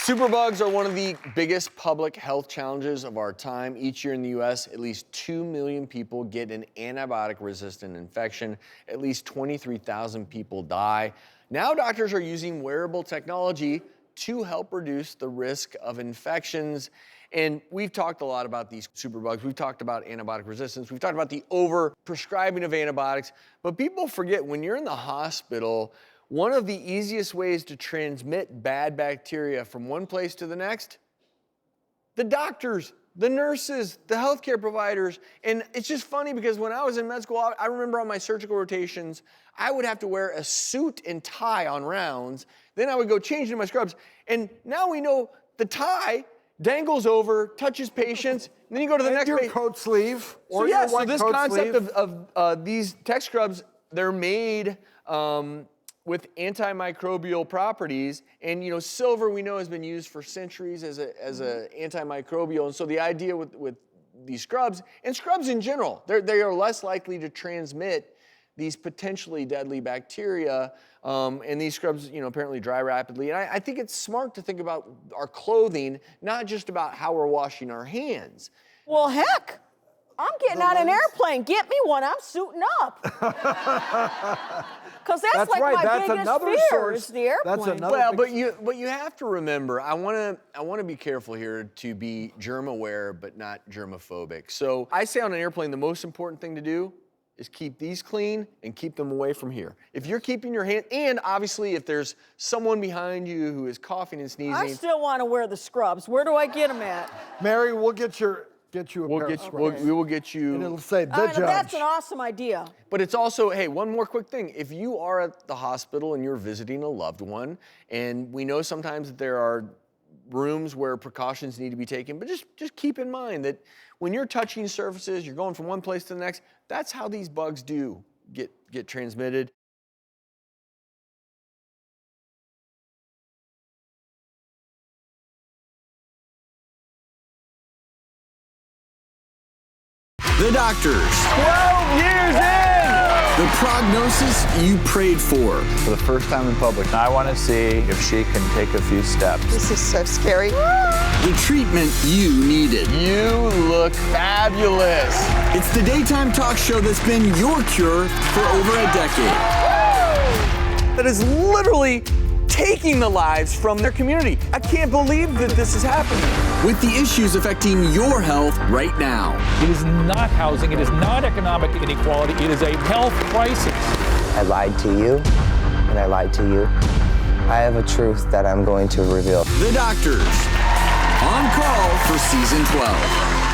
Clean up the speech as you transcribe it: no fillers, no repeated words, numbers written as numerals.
Superbugs are one of the biggest public health challenges of our time. Each year in the U.S., at least 2 million people get an antibiotic-resistant infection. At least 23,000 people die. Now doctors are using wearable technology to help reduce the risk of infections. And we've talked a lot about these superbugs. We've talked about antibiotic resistance. We've talked about the over-prescribing of antibiotics. But people forget, when you're in the hospital, one of the easiest ways to transmit bad bacteria from one place to the next, the doctors, the nurses, the healthcare providers. And it's just funny because when I was in med school, I remember on my surgical rotations, I would have to wear a suit and tie on rounds. Then I would go change into my scrubs. And now we know the tie dangles over, touches patients, and then you go to the next your patient. coat sleeve or So yeah, your white so this coat concept sleeve. of these tech scrubs, they're made with antimicrobial properties, and you know, silver we know has been used for centuries as a antimicrobial, and so the idea with these scrubs, and scrubs in general, they are less likely to transmit these potentially deadly bacteria, and these scrubs, you know, apparently dry rapidly. And I think it's smart to think about our clothing, not just about how we're washing our hands. Well, heck, I'm getting on an airplane. Get me one. I'm suiting up. Because that's like right. my That's biggest another fear source. is the airplane. That's another Well, big... but you have to remember, I want to be careful here to be germ aware but not germophobic. So I say on an airplane, the most important thing to do is keep these clean and keep them away from here. If you're keeping your hand, and obviously if there's someone behind you who is coughing and sneezing. I still want to wear the scrubs. Where do I get them at? Mary, we'll get you a pair of scrubs. We will get you. And it'll say the judge. That's an awesome idea. But it's also, hey, one more quick thing. If you are at the hospital and you're visiting a loved one, and we know sometimes that there are rooms where precautions need to be taken, but just keep in mind that when you're touching surfaces, you're going from one place to the next, that's how these bugs do get transmitted. The doctors. 12 years in! The prognosis you prayed for. For the first time in public, I want to see if she can take a few steps. This is so scary. The treatment you needed. You look fabulous. It's the daytime talk show that's been your cure for over a decade. That is literally taking the lives from their community. I can't believe that this is happening. With the issues affecting your health right now. It is not housing, it is not economic inequality, it is a health crisis. I lied to you, and I lied to you. I have a truth that I'm going to reveal. The Doctors, on call for season 12.